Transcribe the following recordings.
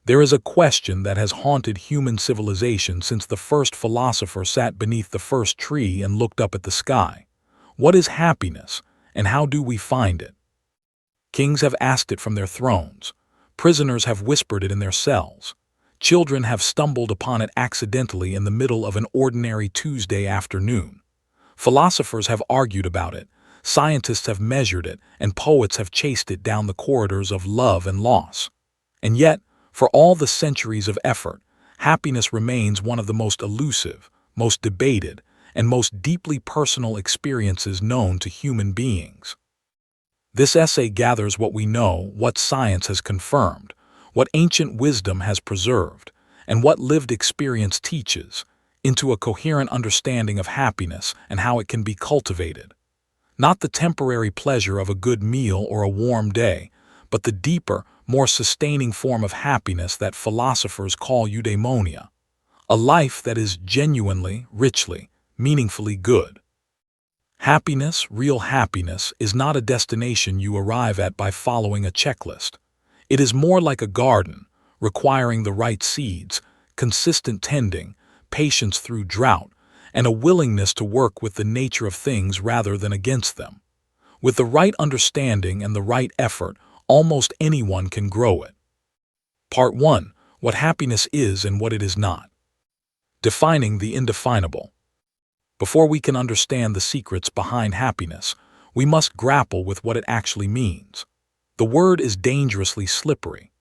There is a question that has haunted human civilization since the first philosopher sat beneath the first tree and looked up at the sky. What is happiness, and how do we find it? Kings have asked it from their thrones. Prisoners have whispered it in their cells. Children have stumbled upon it accidentally in the middle of an ordinary Tuesday afternoon. Philosophers have argued about it, scientists have measured it, and poets have chased it down the corridors of love and loss. And yet, for all the centuries of effort, happiness remains one of the most elusive, most debated, and most deeply personal experiences known to human beings. This essay gathers what we know, what science has confirmed, what ancient wisdom has preserved, and what lived experience teaches, into a coherent understanding of happiness and how it can be cultivated. Not the temporary pleasure of a good meal or a warm day, but the deeper, more sustaining form of happiness that philosophers call eudaimonia, a life that is genuinely, richly, meaningfully good. Happiness, real happiness, is not a destination you arrive at by following a checklist. It is more like a garden, requiring the right seeds, consistent tending, patience through drought, and a willingness to work with the nature of things rather than against them. With the right understanding and the right effort, almost anyone can grow it. Part 1. What happiness is and what it is not. Defining the indefinable. Before we can understand the secrets behind happiness, we must grapple with what it actually means. The word is dangerously slippery.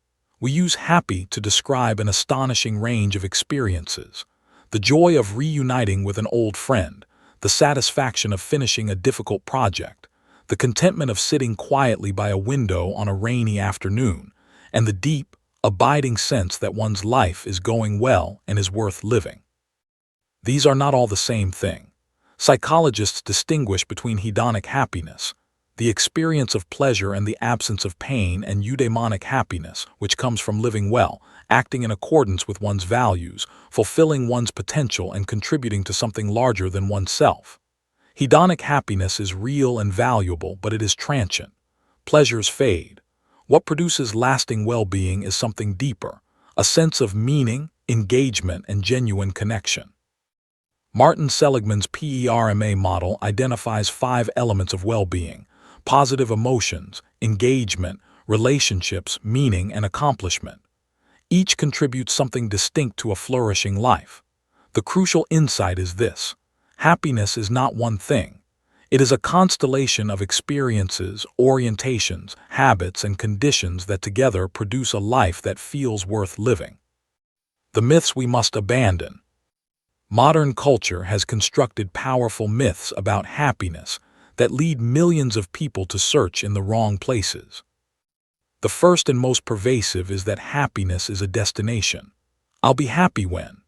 We use happy to describe an astonishing range of experiences: the joy of reuniting with an old friend, the satisfaction of finishing a difficult project, the contentment of sitting quietly by a window on a rainy afternoon, and the deep, abiding sense that one's life is going well and is worth living. These are not all the same thing. Psychologists distinguish between hedonic happiness, the experience of pleasure and the absence of pain, and eudaimonic happiness, which comes from living well, acting in accordance with one's values, fulfilling one's potential, and contributing to something larger than oneself. Hedonic happiness is real and valuable, but it is transient. Pleasures fade. What produces lasting well-being is something deeper, a sense of meaning, engagement, and genuine connection. Martin Seligman's PERMA model identifies 5 elements of well-being: positive emotions, engagement, relationships, meaning, and accomplishment. Each contributes something distinct to a flourishing life. The crucial insight is this: happiness is not one thing. It is a constellation of experiences, orientations, habits, and conditions that together produce a life that feels worth living. The myths we must abandon. Modern culture has constructed powerful myths about happiness that lead millions of people to search in the wrong places. The first and most pervasive is that happiness is a destination. "I'll be happy when"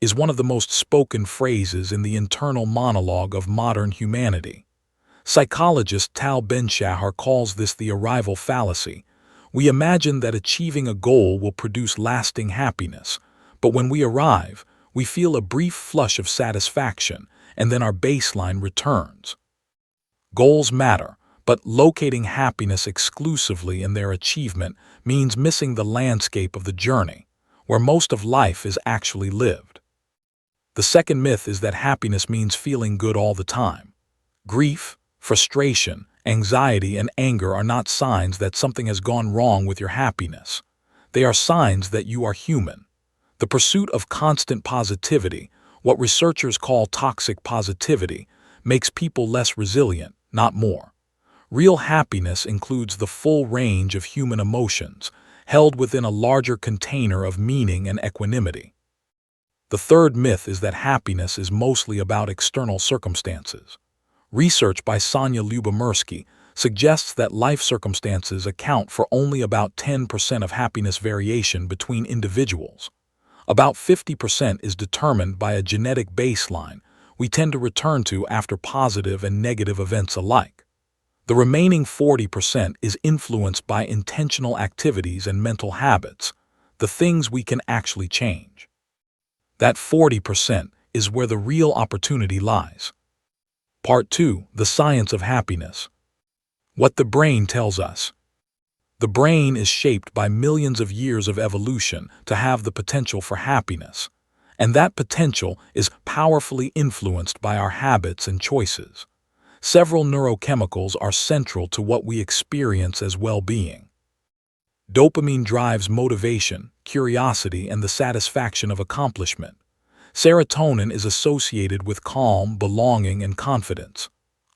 is one of the most spoken phrases in the internal monologue of modern humanity. Psychologist Tal Ben-Shahar calls this the arrival fallacy. We imagine that achieving a goal will produce lasting happiness, but when we arrive, we feel a brief flush of satisfaction, and then our baseline returns. Goals matter, but locating happiness exclusively in their achievement means missing the landscape of the journey, where most of life is actually lived. The second myth is that happiness means feeling good all the time. Grief, frustration, anxiety, and anger are not signs that something has gone wrong with your happiness. They are signs that you are human. The pursuit of constant positivity, what researchers call toxic positivity, makes people less resilient, not more. Real happiness includes the full range of human emotions, held within a larger container of meaning and equanimity. The third myth is that happiness is mostly about external circumstances. Research by Sonia Lyubomirsky suggests that life circumstances account for only about 10% of happiness variation between individuals. About 50% is determined by a genetic baseline we tend to return to after positive and negative events alike. The remaining 40% is influenced by intentional activities and mental habits, the things we can actually change. That 40% is where the real opportunity lies. Part 2. The Science of Happiness. What the brain tells us. The brain is shaped by millions of years of evolution to have the potential for happiness, and that potential is powerfully influenced by our habits and choices. Several neurochemicals are central to what we experience as well-being. Dopamine drives motivation, curiosity, and the satisfaction of accomplishment. Serotonin is associated with calm, belonging, and confidence.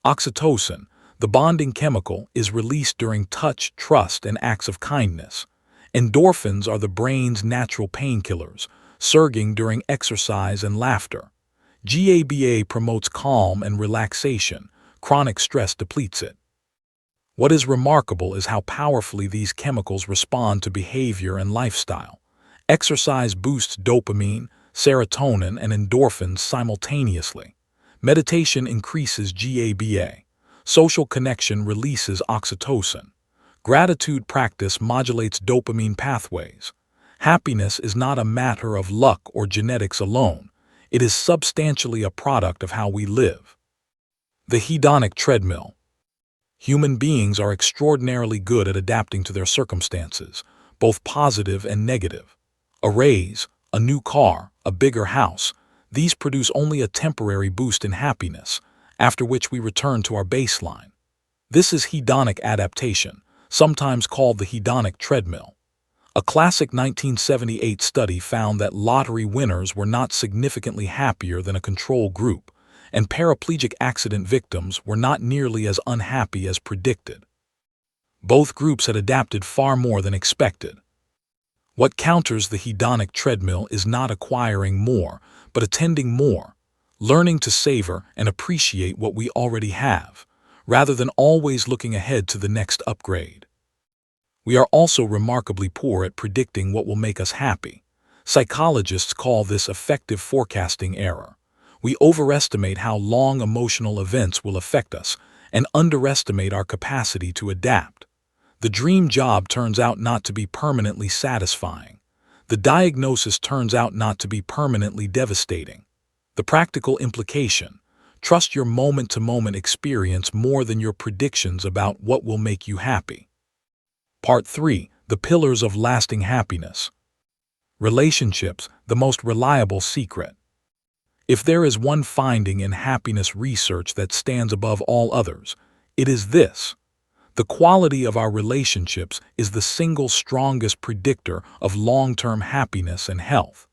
Oxytocin, the bonding chemical, is released during touch, trust, and acts of kindness. Endorphins are the brain's natural painkillers, surging during exercise and laughter. GABA promotes calm and relaxation. Chronic stress depletes it. What is remarkable is how powerfully these chemicals respond to behavior and lifestyle. Exercise boosts dopamine, serotonin, and endorphins simultaneously. Meditation increases GABA. Social connection releases oxytocin. Gratitude practice modulates dopamine pathways. Happiness is not a matter of luck or genetics alone. It is substantially a product of how we live. The hedonic treadmill. Human beings are extraordinarily good at adapting to their circumstances, both positive and negative. A raise, a new car, a bigger house, these produce only a temporary boost in happiness, after which we return to our baseline. This is hedonic adaptation, sometimes called the hedonic treadmill. A classic 1978 study found that lottery winners were not significantly happier than a control group, and paraplegic accident victims were not nearly as unhappy as predicted. Both groups had adapted far more than expected. What counters the hedonic treadmill is not acquiring more, but attending more, learning to savor and appreciate what we already have, rather than always looking ahead to the next upgrade. We are also remarkably poor at predicting what will make us happy. Psychologists call this affective forecasting error. We overestimate how long emotional events will affect us and underestimate our capacity to adapt. The dream job turns out not to be permanently satisfying. The diagnosis turns out not to be permanently devastating. The practical implication: trust your moment-to-moment experience more than your predictions about what will make you happy. Part 3. The Pillars of Lasting Happiness. Relationships, the most reliable secret. If there is one finding in happiness research that stands above all others, it is this: the quality of our relationships is the single strongest predictor of long-term happiness and health.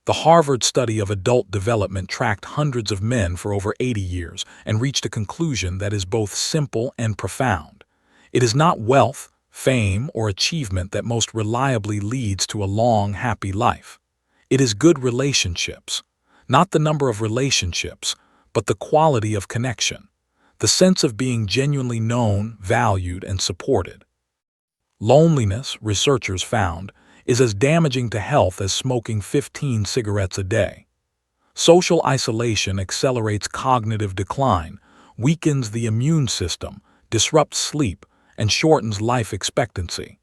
The Harvard study of adult development tracked hundreds of men for over 80 years and reached a conclusion that is both simple and profound. It is not wealth, fame, or achievement that most reliably leads to a long, happy life. It is good relationships. Not the number of relationships, but the quality of connection, the sense of being genuinely known, valued, and supported. Loneliness, researchers found, is as damaging to health as smoking 15 cigarettes a day. Social isolation accelerates cognitive decline, weakens the immune system, disrupts sleep, and shortens life expectancy.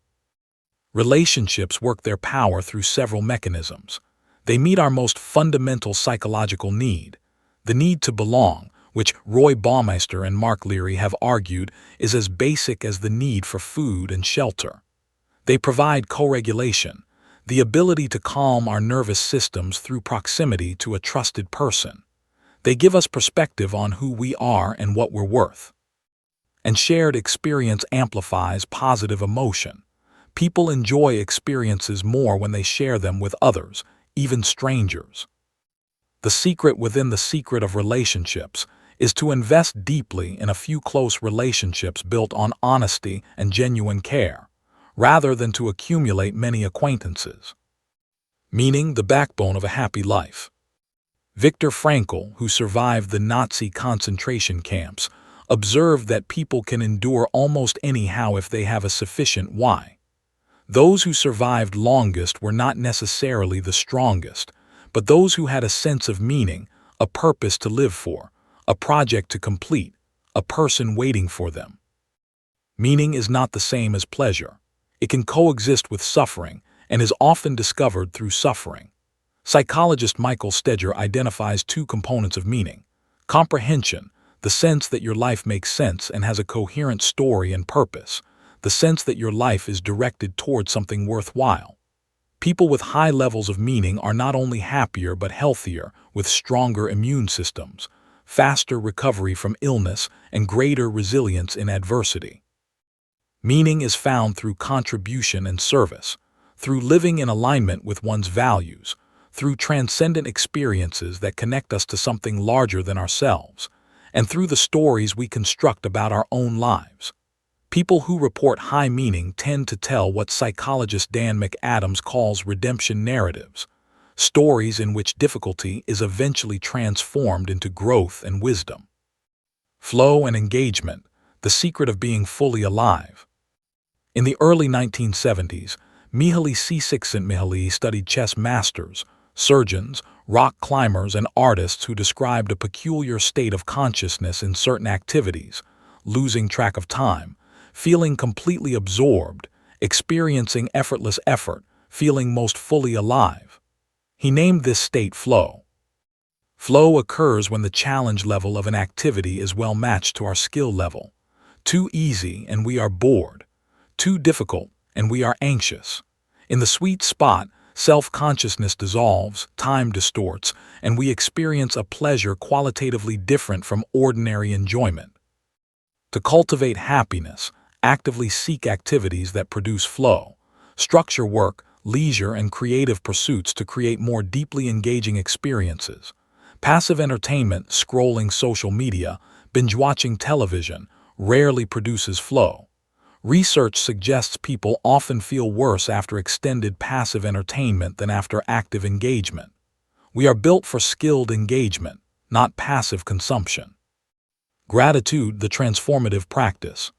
Relationships work their power through several mechanisms. They meet our most fundamental psychological need, the need to belong, which Roy Baumeister and Mark Leary have argued is as basic as the need for food and shelter. They provide co-regulation, the ability to calm our nervous systems through proximity to a trusted person. They give us perspective on who we are and what we're worth. And shared experience amplifies positive emotion. People enjoy experiences more when they share them with others, even strangers. The secret within the secret of relationships is to invest deeply in a few close relationships built on honesty and genuine care, rather than to accumulate many acquaintances. Meaning, the backbone of a happy life. Viktor Frankl, who survived the Nazi concentration camps, observed that people can endure almost anyhow if they have a sufficient why. Those who survived longest were not necessarily the strongest, but those who had a sense of meaning, a purpose to live for, a project to complete, a person waiting for them. Meaning is not the same as pleasure. It can coexist with suffering and is often discovered through suffering. Psychologist Michael Steger identifies two components of meaning: comprehension, the sense that your life makes sense and has a coherent story and purpose; the sense that your life is directed toward something worthwhile. People with high levels of meaning are not only happier but healthier, with stronger immune systems, faster recovery from illness, and greater resilience in adversity. Meaning is found through contribution and service, through living in alignment with one's values, through transcendent experiences that connect us to something larger than ourselves, and through the stories we construct about our own lives. People who report high meaning tend to tell what psychologist Dan McAdams calls redemption narratives, stories in which difficulty is eventually transformed into growth and wisdom. Flow and engagement, the secret of being fully alive. In the early 1970s, Mihaly Csikszentmihalyi studied chess masters, surgeons, rock climbers, and artists who described a peculiar state of consciousness in certain activities, losing track of time, feeling completely absorbed, experiencing effortless effort, feeling most fully alive. He named this state flow. Flow occurs when the challenge level of an activity is well matched to our skill level. Too easy and we are bored. Too difficult and we are anxious. In the sweet spot, self-consciousness dissolves, time distorts, and we experience a pleasure qualitatively different from ordinary enjoyment. To cultivate happiness, actively seek activities that produce flow. Structure work, leisure, and creative pursuits to create more deeply engaging experiences. Passive entertainment, scrolling social media, binge-watching television, rarely produces flow. Research suggests people often feel worse after extended passive entertainment than after active engagement. We are built for skilled engagement, not passive consumption. Gratitude, the transformative practice.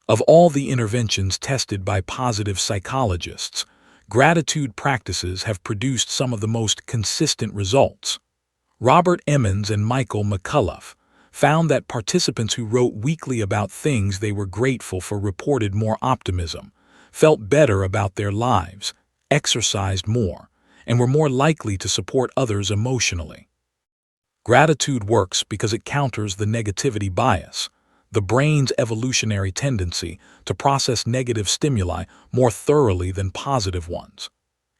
Of all the interventions tested by positive psychologists, gratitude practices have produced some of the most consistent results. Robert Emmons and Michael McCullough found that participants who wrote weekly about things they were grateful for reported more optimism, felt better about their lives, exercised more, and were more likely to support others emotionally. Gratitude works because it counters the negativity bias, the brain's evolutionary tendency to process negative stimuli more thoroughly than positive ones.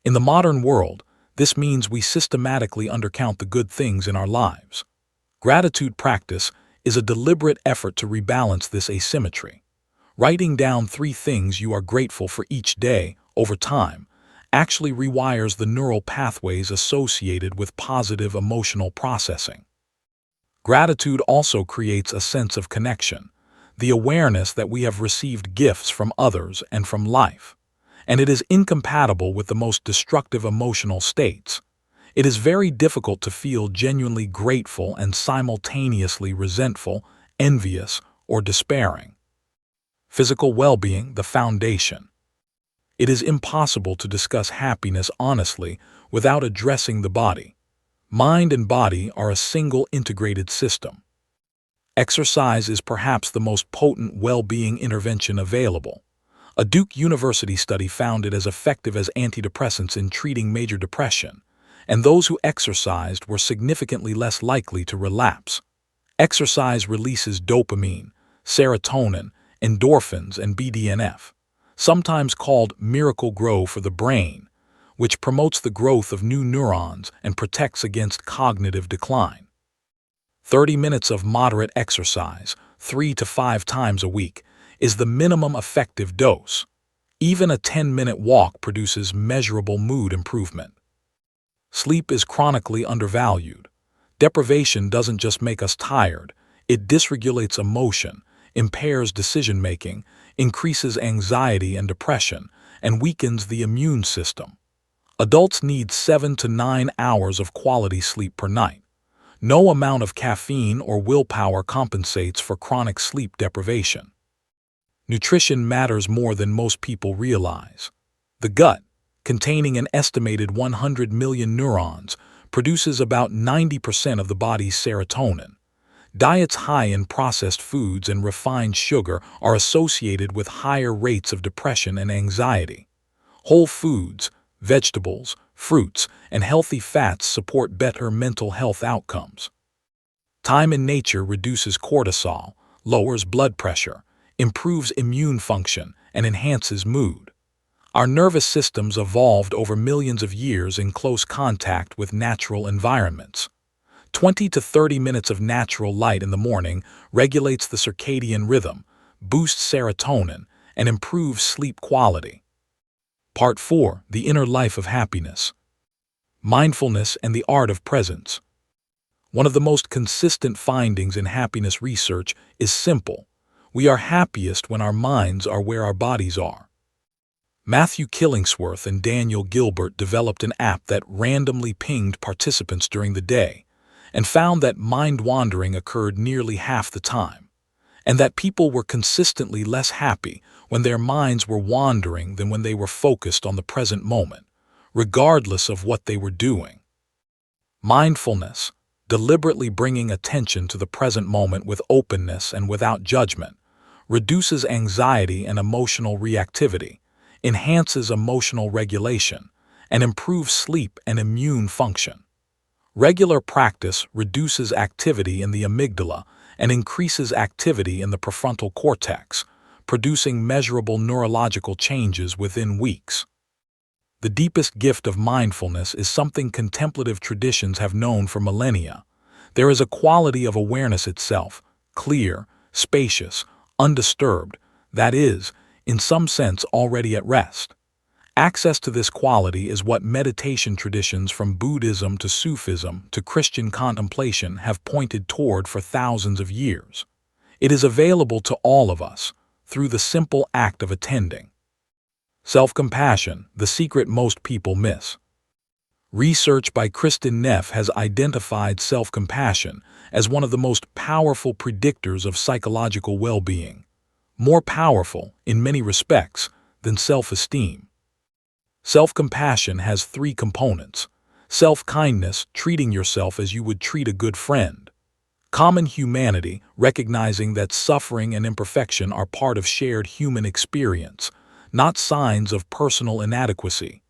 In the modern world, this means we systematically undercount the good things in our lives. Gratitude practice is a deliberate effort to rebalance this asymmetry. Writing down 3 things you are grateful for each day, over time, actually rewires the neural pathways associated with positive emotional processing. Gratitude also creates a sense of connection, the awareness that we have received gifts from others and from life, and it is incompatible with the most destructive emotional states. It is very difficult to feel genuinely grateful and simultaneously resentful, envious, or despairing. Physical well-being, the foundation. It is impossible to discuss happiness honestly without addressing the body. Mind and body are a single integrated system. Exercise is perhaps the most potent well-being intervention available. A Duke University study found it as effective as antidepressants in treating major depression, and those who exercised were significantly less likely to relapse. Exercise releases dopamine, serotonin, endorphins, and BDNF, sometimes called Miracle-Gro for the brain, which promotes the growth of new neurons and protects against cognitive decline. 30 minutes of moderate exercise, 3 to 5 times a week, is the minimum effective dose. Even a 10-minute walk produces measurable mood improvement. Sleep is chronically undervalued. Deprivation doesn't just make us tired, it dysregulates emotion, impairs decision-making, increases anxiety and depression, and weakens the immune system. Adults need 7 to 9 hours of quality sleep per night. No amount of caffeine or willpower compensates for chronic sleep deprivation. Nutrition matters more than most people realize. The gut, containing an estimated 100 million neurons, produces about 90% of the body's serotonin. Diets high in processed foods and refined sugar are associated with higher rates of depression and anxiety. Whole foods, vegetables, fruits, and healthy fats support better mental health outcomes. Time in nature reduces cortisol, lowers blood pressure, improves immune function, and enhances mood. Our nervous systems evolved over millions of years in close contact with natural environments. 20 to 30 minutes of natural light in the morning regulates the circadian rhythm, boosts serotonin, and improves sleep quality. Part 4. The Inner Life of Happiness. Mindfulness and the Art of Presence. One of the most consistent findings in happiness research is simple. We are happiest when our minds are where our bodies are. Matthew Killingsworth and Daniel Gilbert developed an app that randomly pinged participants during the day and found that mind wandering occurred nearly half the time, and that people were consistently less happy when their minds were wandering than when they were focused on the present moment, regardless of what they were doing. Mindfulness, deliberately bringing attention to the present moment with openness and without judgment, reduces anxiety and emotional reactivity, enhances emotional regulation, and improves sleep and immune function. Regular practice reduces activity in the amygdala and increases activity in the prefrontal cortex, producing measurable neurological changes within weeks. The deepest gift of mindfulness is something contemplative traditions have known for millennia. There is a quality of awareness itself, clear, spacious, undisturbed, that is, in some sense already at rest. Access to this quality is what meditation traditions from Buddhism to Sufism to Christian contemplation have pointed toward for thousands of years. It is available to all of us through the simple act of attending. Self-compassion, the secret most people miss. Research by Kristin Neff has identified self-compassion as one of the most powerful predictors of psychological well-being, more powerful, in many respects, than self-esteem. Self-compassion has three components: self-kindness, treating yourself as you would treat a good friend; common humanity, recognizing that suffering and imperfection are part of shared human experience, not signs of personal inadequacy;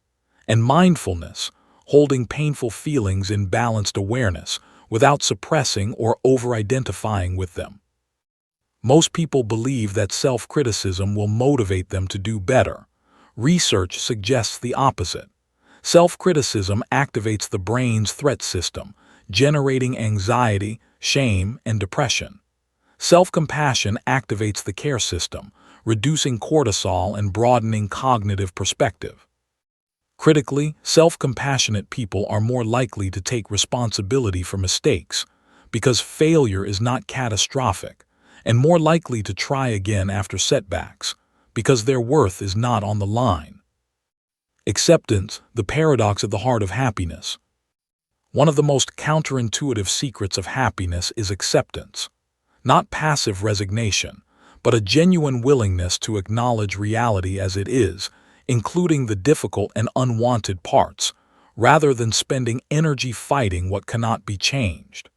and mindfulness, holding painful feelings in balanced awareness without suppressing or over-identifying with them. Most people believe that self-criticism will motivate them to do better. Research suggests the opposite. Self-criticism activates the brain's threat system, generating anxiety, shame, and depression. Self-compassion activates the care system, reducing cortisol and broadening cognitive perspective. Critically, self-compassionate people are more likely to take responsibility for mistakes, because failure is not catastrophic, and more likely to try again after setbacks, because their worth is not on the line. Acceptance, the paradox at the heart of happiness. One of the most counterintuitive secrets of happiness is acceptance. Not passive resignation, but a genuine willingness to acknowledge reality as it is, including the difficult and unwanted parts, rather than spending energy fighting what cannot be changed.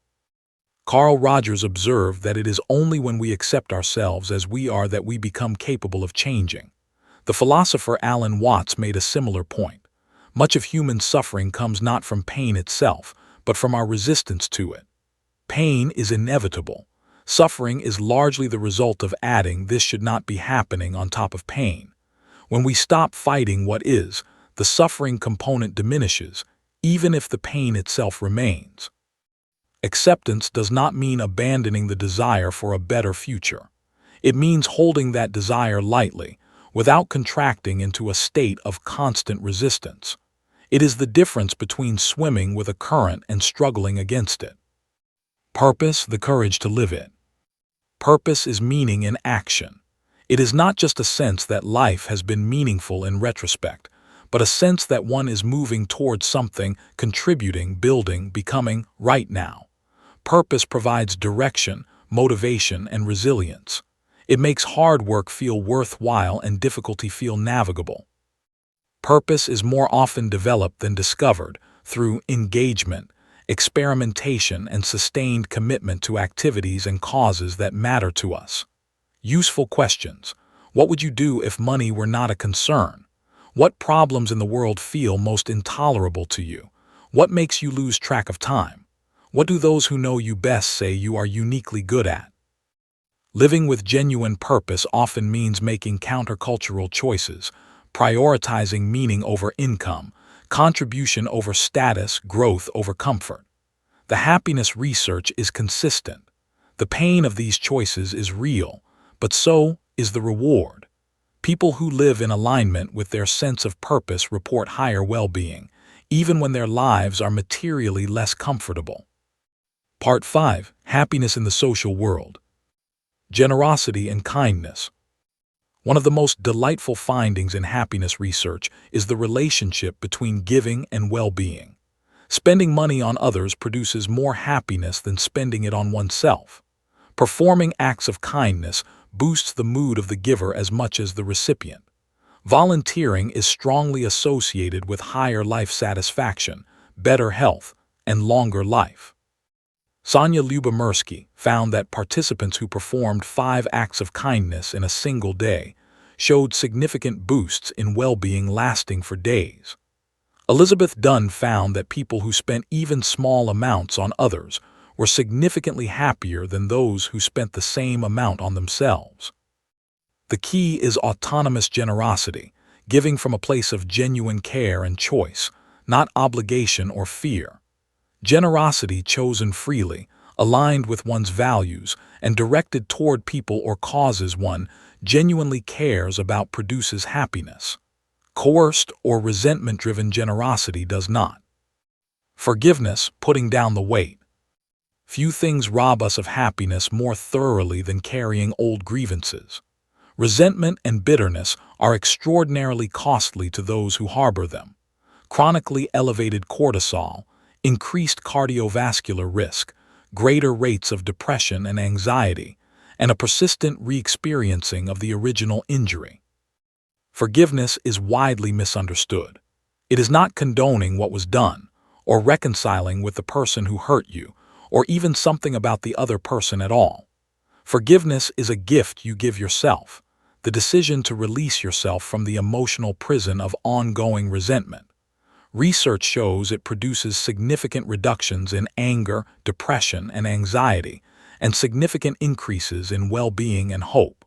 Carl Rogers observed that it is only when we accept ourselves as we are that we become capable of changing. The philosopher Alan Watts made a similar point. Much of human suffering comes not from pain itself, but from our resistance to it. Pain is inevitable. Suffering is largely the result of adding "this should not be happening" on top of pain. When we stop fighting what is, the suffering component diminishes, even if the pain itself remains. Acceptance does not mean abandoning the desire for a better future. It means holding that desire lightly, without contracting into a state of constant resistance. It is the difference between swimming with a current and struggling against it. Purpose, the courage to live it. Purpose is meaning in action. It is not just a sense that life has been meaningful in retrospect, but a sense that one is moving towards something, contributing, building, becoming, right now. Purpose provides direction, motivation, and resilience. It makes hard work feel worthwhile and difficulty feel navigable. Purpose is more often developed than discovered through engagement, experimentation, and sustained commitment to activities and causes that matter to us. Useful questions. What would you do if money were not a concern? What problems in the world feel most intolerable to you? What makes you lose track of time? What do those who know you best say you are uniquely good at? Living with genuine purpose often means making countercultural choices, prioritizing meaning over income, contribution over status, growth over comfort. The happiness research is consistent. The pain of these choices is real, but so is the reward. People who live in alignment with their sense of purpose report higher well-being, even when their lives are materially less comfortable. Part 5. Happiness in the social world. Generosity and kindness. One of the most delightful findings in happiness research is the relationship between giving and well-being. Spending money on others produces more happiness than spending it on oneself. Performing acts of kindness boosts the mood of the giver as much as the recipient. Volunteering is strongly associated with higher life satisfaction, better health, and longer life. Sonia Lyubomirsky found that participants who performed 5 acts of kindness in a single day showed significant boosts in well-being lasting for days. Elizabeth Dunn found that people who spent even small amounts on others were significantly happier than those who spent the same amount on themselves. The key is autonomous generosity, giving from a place of genuine care and choice, not obligation or fear. Generosity chosen freely, aligned with one's values, and directed toward people or causes one genuinely cares about produces happiness. Coerced or resentment-driven generosity does not. Forgiveness, putting down the weight. Few things rob us of happiness more thoroughly than carrying old grievances. Resentment and bitterness are extraordinarily costly to those who harbor them. Chronically elevated cortisol, increased cardiovascular risk, greater rates of depression and anxiety, and a persistent re-experiencing of the original injury. Forgiveness is widely misunderstood. It is not condoning what was done, or reconciling with the person who hurt you, or even something about the other person at all. Forgiveness is a gift you give yourself, the decision to release yourself from the emotional prison of ongoing resentment. Research shows it produces significant reductions in anger, depression, and anxiety, and significant increases in well-being and hope.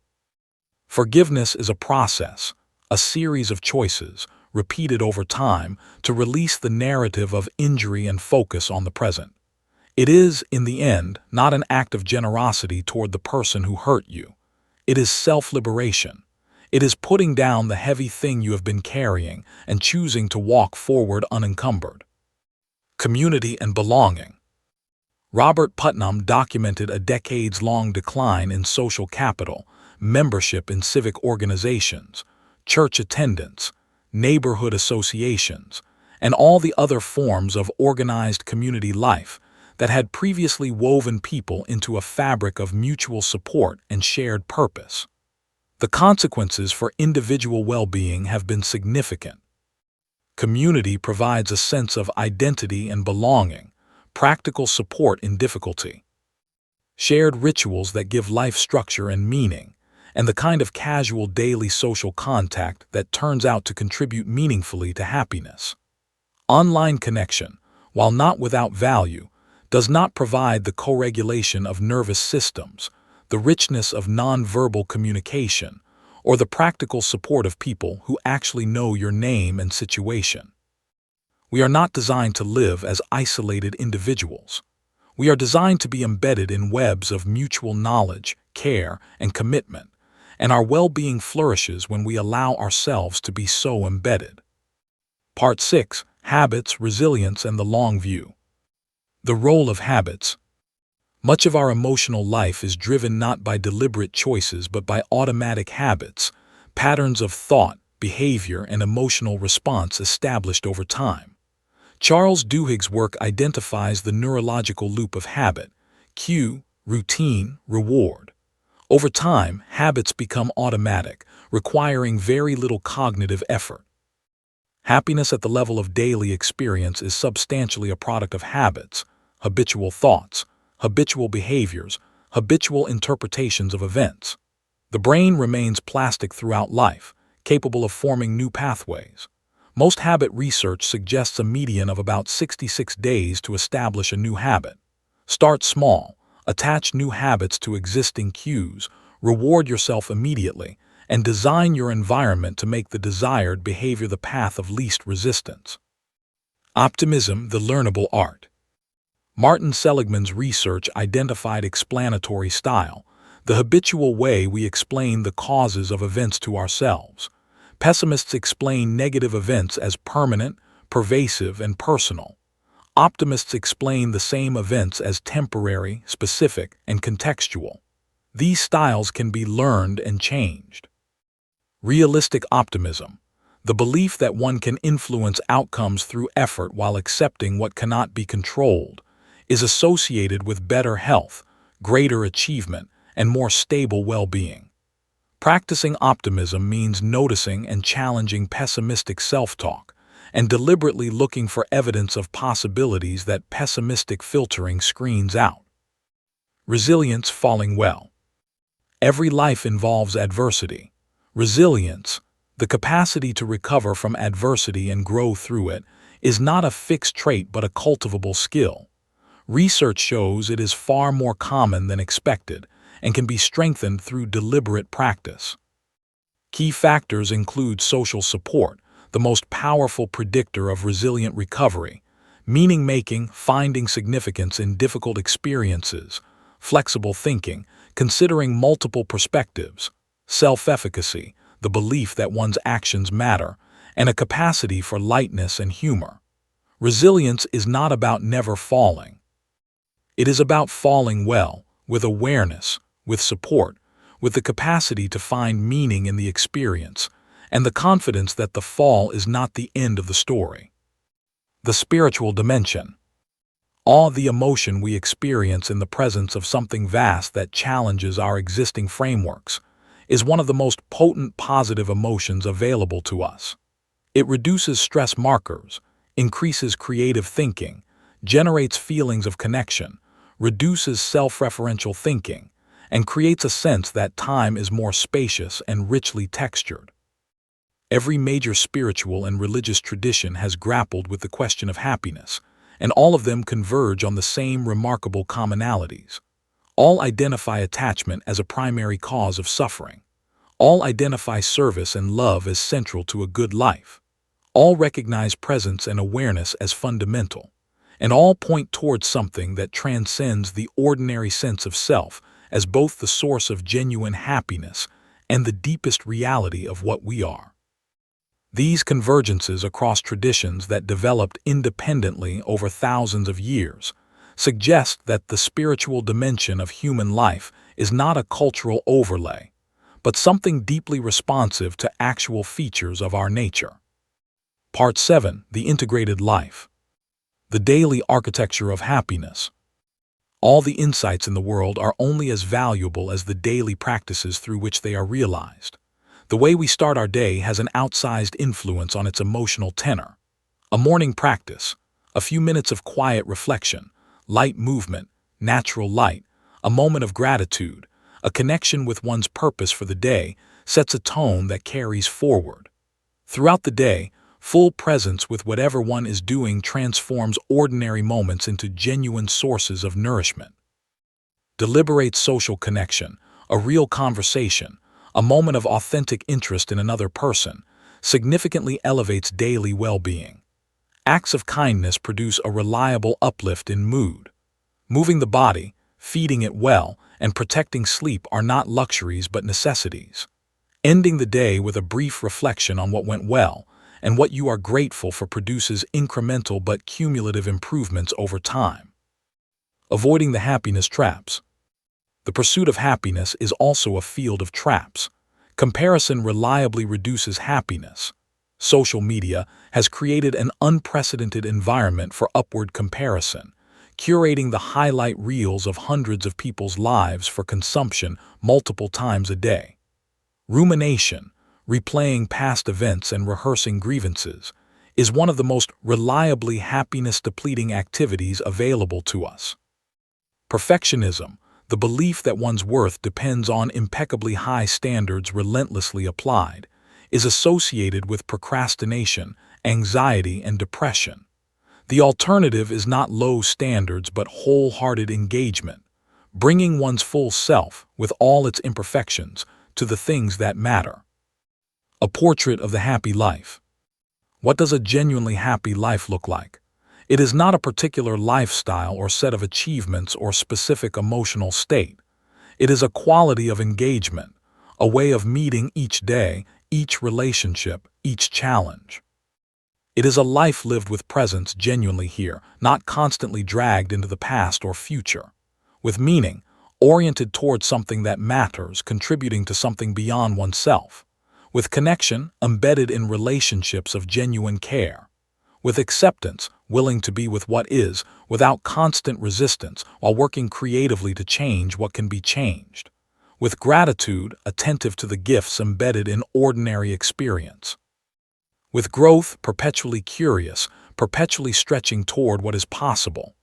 Forgiveness is a process, a series of choices, repeated over time, to release the narrative of injury and focus on the present. It is, in the end, not an act of generosity toward the person who hurt you. It is self-liberation. It is putting down the heavy thing you have been carrying and choosing to walk forward unencumbered. Community and belonging. Robert Putnam documented a decades-long decline in social capital, membership in civic organizations, church attendance, neighborhood associations, and all the other forms of organized community life that had previously woven people into a fabric of mutual support and shared purpose. The consequences for individual well-being have been significant. Community provides a sense of identity and belonging, practical support in difficulty, shared rituals that give life structure and meaning, and the kind of casual daily social contact that turns out to contribute meaningfully to happiness. Online connection, while not without value, does not provide the co-regulation of nervous systems, the richness of nonverbal communication, or the practical support of people who actually know your name and situation. We are not designed to live as isolated individuals. We are designed to be embedded in webs of mutual knowledge, care, and commitment, and our well-being flourishes when we allow ourselves to be so embedded. Part 6. Habits, Resilience, and the Long View. The role of habits. Much of our emotional life is driven not by deliberate choices but by automatic habits, patterns of thought, behavior, and emotional response established over time. Charles Duhigg's work identifies the neurological loop of habit: cue, routine, reward. Over time, habits become automatic, requiring very little cognitive effort. Happiness at the level of daily experience is substantially a product of habits, habitual thoughts, habitual behaviors, habitual interpretations of events. The brain remains plastic throughout life, capable of forming new pathways. Most habit research suggests a median of about 66 days to establish a new habit. Start small, Attach new habits to existing cues, reward yourself immediately, and design your environment to make the desired behavior the path of least resistance. Optimism, the learnable art. Martin Seligman's research identified explanatory style, the habitual way we explain the causes of events to ourselves. Pessimists explain negative events as permanent, pervasive, and personal. Optimists explain the same events as temporary, specific, and contextual. These styles can be learned and changed. Realistic optimism, the belief that one can influence outcomes through effort while accepting what cannot be controlled, is associated with better health, greater achievement, and more stable well-being. Practicing optimism means noticing and challenging pessimistic self-talk, and deliberately looking for evidence of possibilities that pessimistic filtering screens out. Resilience, falling well. Every life involves adversity. Resilience, the capacity to recover from adversity and grow through it, is not a fixed trait but a cultivable skill. Research shows it is far more common than expected and can be strengthened through deliberate practice. Key factors include social support, the most powerful predictor of resilient recovery, meaning-making, finding significance in difficult experiences, flexible thinking, considering multiple perspectives, self-efficacy, the belief that one's actions matter, and a capacity for lightness and humor. Resilience is not about never falling. It is about falling well, with awareness, with support, with the capacity to find meaning in the experience, and the confidence that the fall is not the end of the story. The spiritual dimension. Awe, the emotion we experience in the presence of something vast that challenges our existing frameworks, is one of the most potent positive emotions available to us. It reduces stress markers, increases creative thinking, generates feelings of connection, reduces self-referential thinking, and creates a sense that time is more spacious and richly textured. Every major spiritual and religious tradition has grappled with the question of happiness, and all of them converge on the same remarkable commonalities. All identify attachment as a primary cause of suffering. All identify service and love as central to a good life. All recognize presence and awareness as fundamental, and all point towards something that transcends the ordinary sense of self as both the source of genuine happiness and the deepest reality of what we are. These convergences across traditions that developed independently over thousands of years suggest that the spiritual dimension of human life is not a cultural overlay, but something deeply responsive to actual features of our nature. Part 7. The Integrated Life. The daily architecture of happiness. All the insights in the world are only as valuable as the daily practices through which they are realized. The way we start our day has an outsized influence on its emotional tenor. A morning practice, a few minutes of quiet reflection, light movement, natural light, a moment of gratitude, a connection with one's purpose for the day sets a tone that carries forward. Throughout the day, full presence with whatever one is doing transforms ordinary moments into genuine sources of nourishment. Deliberate social connection, a real conversation, a moment of authentic interest in another person, significantly elevates daily well-being. Acts of kindness produce a reliable uplift in mood. Moving the body, feeding it well, and protecting sleep are not luxuries but necessities. Ending the day with a brief reflection on what went well and what you are grateful for produces incremental but cumulative improvements over time. Avoiding the happiness traps. The pursuit of happiness is also a field of traps. Comparison reliably reduces happiness. Social media has created an unprecedented environment for upward comparison, curating the highlight reels of hundreds of people's lives for consumption multiple times a day. Rumination, replaying past events and rehearsing grievances, is one of the most reliably happiness-depleting activities available to us. Perfectionism, the belief that one's worth depends on impeccably high standards relentlessly applied, is associated with procrastination, anxiety, and depression. The alternative is not low standards but wholehearted engagement, bringing one's full self, with all its imperfections, to the things that matter. A portrait of the happy life. What does a genuinely happy life look like? It is not a particular lifestyle or set of achievements or specific emotional state. It is a quality of engagement, a way of meeting each day, each relationship, each challenge. It is a life lived with presence genuinely here, not constantly dragged into the past or future. With meaning, oriented towards something that matters, contributing to something beyond oneself. With connection, embedded in relationships of genuine care. With acceptance, willing to be with what is, without constant resistance, while working creatively to change what can be changed. With gratitude, attentive to the gifts embedded in ordinary experience. With growth, perpetually curious, perpetually stretching toward what is possible.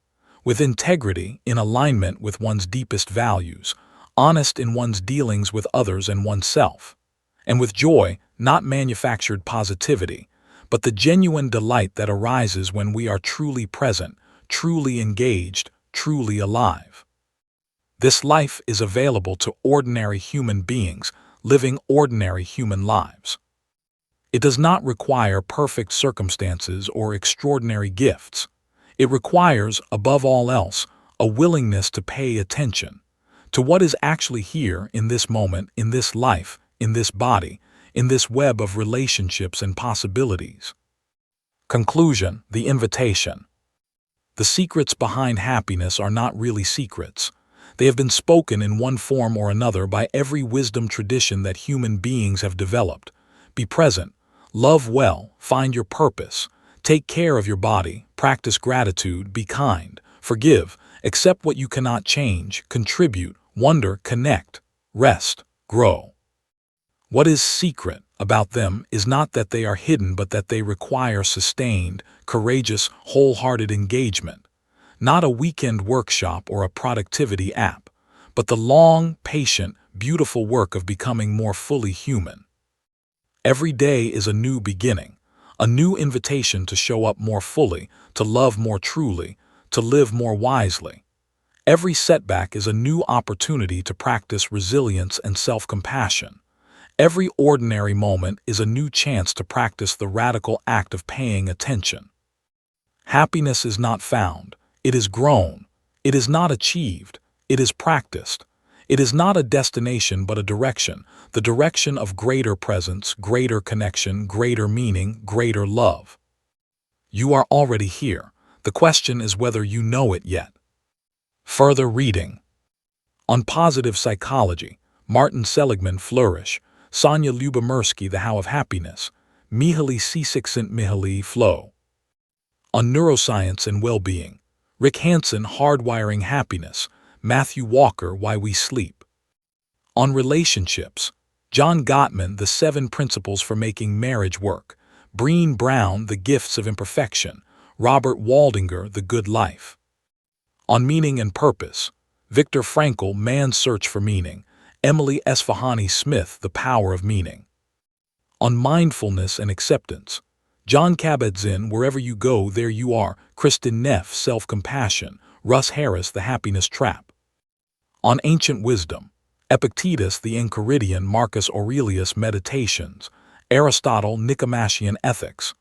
With integrity, in alignment with one's deepest values, honest in one's dealings with others and oneself. And with joy, not manufactured positivity, but the genuine delight that arises when we are truly present, truly engaged, truly alive. This life is available to ordinary human beings living ordinary human lives. It does not require perfect circumstances or extraordinary gifts. It requires, above all else, a willingness to pay attention to what is actually here in this moment, in this life, in this body, in this web of relationships and possibilities. Conclusion, the invitation. The secrets behind happiness are not really secrets. They have been spoken in one form or another by every wisdom tradition that human beings have developed. Be present, love well, find your purpose, take care of your body, practice gratitude, be kind, forgive, accept what you cannot change, contribute, wonder, connect, rest, grow. What is secret about them is not that they are hidden but that they require sustained, courageous, wholehearted engagement. Not a weekend workshop or a productivity app, but the long, patient, beautiful work of becoming more fully human. Every day is a new beginning, a new invitation to show up more fully, to love more truly, to live more wisely. Every setback is a new opportunity to practice resilience and self-compassion. Every ordinary moment is a new chance to practice the radical act of paying attention. Happiness is not found, it is grown. It is not achieved, it is practiced. It is not a destination but a direction, the direction of greater presence, greater connection, greater meaning, greater love. You are already here. The question is whether you know it yet. Further reading. On Positive Psychology, Martin Seligman, Flourish, Sonja Lyubomirsky, The How of Happiness, Mihaly Csikszentmihalyi, Flow. On Neuroscience and Well-Being, Rick Hanson, Hardwiring Happiness, Matthew Walker, Why We Sleep. On Relationships, John Gottman, The 7 Principles for Making Marriage Work, Brené Brown, The Gifts of Imperfection, Robert Waldinger, The Good Life. On Meaning and Purpose, Viktor Frankl, Man's Search for Meaning, Emily Esfahani Smith, The Power of Meaning. On Mindfulness and Acceptance, John Kabat-Zinn, Wherever You Go, There You Are, Kristin Neff, Self-Compassion, Russ Harris, The Happiness Trap. On Ancient Wisdom, Epictetus, The Enchiridion, Marcus Aurelius, Meditations, Aristotle, Nicomachean Ethics.